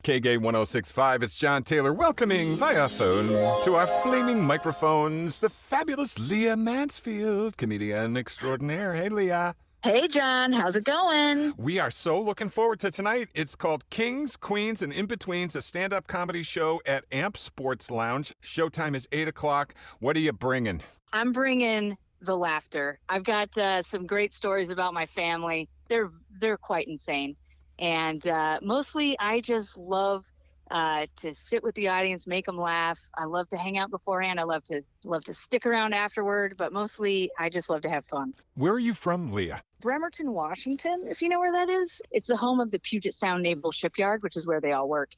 KGAY 106.5, it's John Taylor welcoming via phone to our flaming microphones the fabulous Leah Mansfield, comedian extraordinaire. Hey, Leah. Hey, John. How's it going? We are so looking forward to tonight. It's called Kings, Queens, and In-Betweens, a stand-up comedy show at Amp Sports Lounge. Showtime is 8 o'clock. What are you bringing? I'm bringing the laughter. I've got some great stories about my family. They're quite insane. And mostly I just love to sit with the audience, make them laugh. I love to hang out beforehand. I love to stick around afterward, but mostly I just love to have fun. Where are you from, Leah? Bremerton, Washington, if you know where that is. It's the home of the Puget Sound Naval Shipyard, which is where they all work.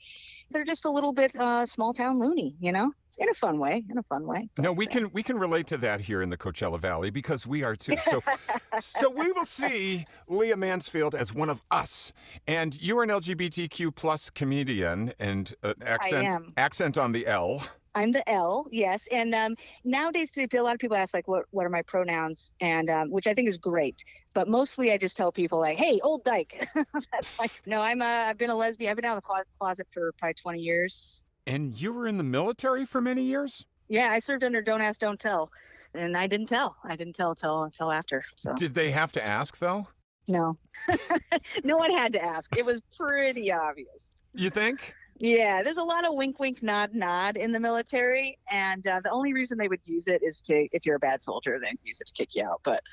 They're just a little bit small town loony, you know? In a fun way. No, we can relate to that here in the Coachella Valley because we are too. So we will see Leah Mansfield as one of us. And you're an LGBTQ plus comedian and accent on the L. I'm the L, yes. And nowadays, a lot of people ask, like, what are my pronouns? And which I think is great. But mostly I just tell people, like, hey, old dyke. That's like, no, I've been a lesbian. I've been out of the closet for probably 20 years. And you were in the military for many years? Yeah, I served under Don't Ask, Don't Tell. And I didn't tell. Until after. So. Did they have to ask, though? No. No one had to ask. It was pretty obvious. You think? Yeah, there's a lot of wink, wink, nod, nod in the military. And the only reason they would use it is if you're a bad soldier, they'd use it to kick you out. But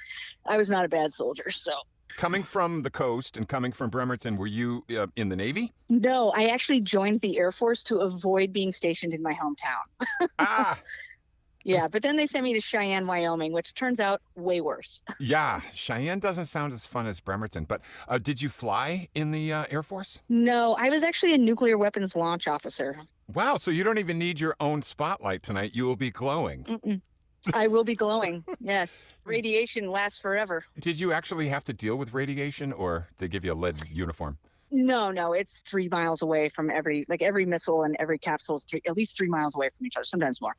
I was not a bad soldier, so. Coming from the coast and coming from Bremerton, were you in the Navy? No, I actually joined the Air Force to avoid being stationed in my hometown. Ah! Yeah, but then they sent me to Cheyenne, Wyoming, which turns out way worse. Yeah, Cheyenne doesn't sound as fun as Bremerton. But did you fly in the Air Force? No, I was actually a nuclear weapons launch officer. Wow, so you don't even need your own spotlight tonight. You will be glowing. Mm-mm. I will be glowing, yes. Radiation lasts forever. Did you actually have to deal with radiation, or they give you a lead uniform? No, it's 3 miles away from every missile and every capsule is at least 3 miles away from each other, sometimes more.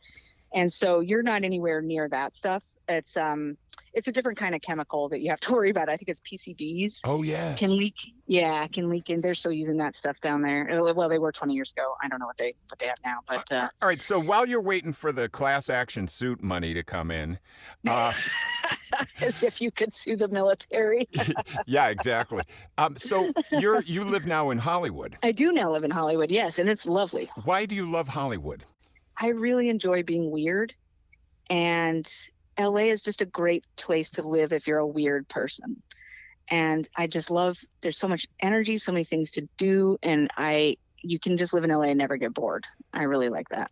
And so you're not anywhere near that stuff. It's a different kind of chemical that you have to worry about. I think it's PCBs. Oh, yes. Can leak. Yeah, can leak. And they're still using that stuff down there. Well, they were 20 years ago. I don't know what they have now. But all right. So while you're waiting for the class action suit money to come in. As if you could sue the military. Yeah, exactly. So you live now in Hollywood. I do now live in Hollywood, yes. And it's lovely. Why do you love Hollywood? I really enjoy being weird. And LA is just a great place to live if you're a weird person. And I just love, there's so much energy, so many things to do. And you can just live in LA and never get bored. I really like that.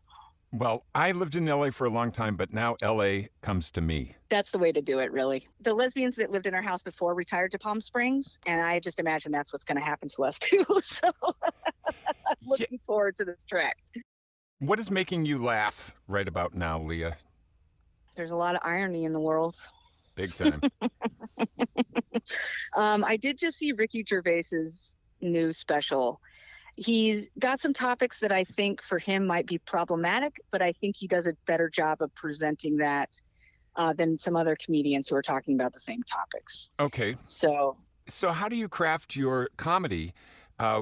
Well, I lived in LA for a long time, but now LA comes to me. That's the way to do it, really. The lesbians that lived in our house before retired to Palm Springs. And I just imagine that's what's going to happen to us too. So looking forward to this track. What is making you laugh right about now, Leah? There's a lot of irony in the world. Big time. I did just see Ricky Gervais's new special. He's got some topics that I think for him might be problematic, but I think he does a better job of presenting that than some other comedians who are talking about the same topics. Okay. So how do you craft your comedy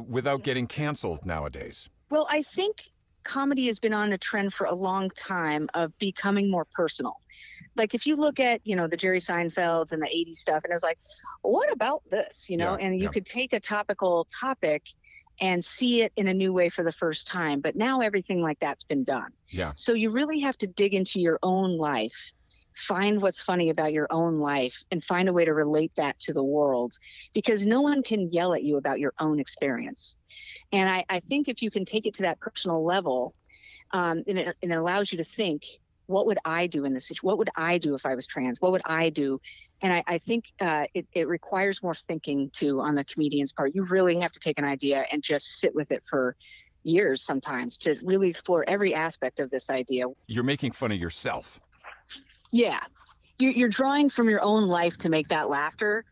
without getting canceled nowadays? Well, I think comedy has been on a trend for a long time of becoming more personal. Like if you look at, the Jerry Seinfelds and the 80s stuff, and it was like, what about this, and you could take a topical topic and see it in a new way for the first time. But now everything like that's been done. Yeah. So you really have to dig into your own life, find what's funny about your own life, and find a way to relate that to the world, because no one can yell at you about your own experience. And I think if you can take it to that personal level, and it allows you to think, what would I do in this situation? What would I do if I was trans? What would I do? And I think it requires more thinking too on the comedian's part. You really have to take an idea and just sit with it for years sometimes to really explore every aspect of this idea. You're making fun of yourself. Yeah. You're drawing from your own life to make that laughter.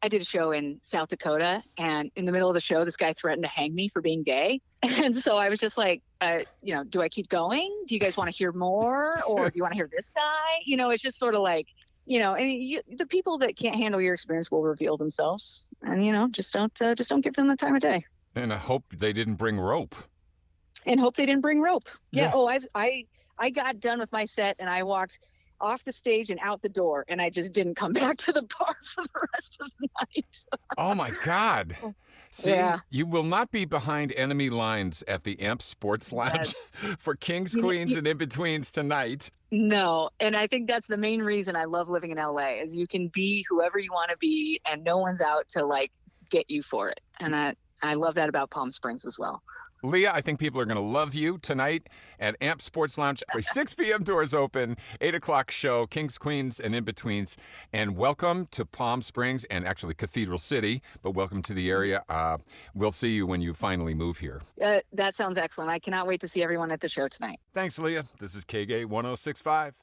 I did a show in South Dakota, and in the middle of the show, this guy threatened to hang me for being gay. And so I was just like, do I keep going? Do you guys want to hear more? Or do you want to hear this guy? It's just sort of like, and the people that can't handle your experience will reveal themselves, and, just don't give them the time of day. And I hope they didn't bring rope. And hope they didn't bring rope. Yeah. Yeah. Oh, I got done with my set and I walked off the stage and out the door, and I just didn't come back to the bar for the rest of the night. Oh my God. See, Yeah. you will not be behind enemy lines at the AMP Sports Lounge for Kings, You- Queens, you- and in-betweens tonight. No, and I think that's the main reason I love living in LA is you can be whoever you want to be, and no one's out to like get you for it. And I love that about Palm Springs as well. Leah, I think people are going to love you tonight at AMP Sports Lounge. 6 p.m. doors open, 8 o'clock show, Kings, Queens, and in-betweens. And welcome to Palm Springs and actually Cathedral City, but welcome to the area. We'll see you when you finally move here. That sounds excellent. I cannot wait to see everyone at the show tonight. Thanks, Leah. This is KGAY 106.5.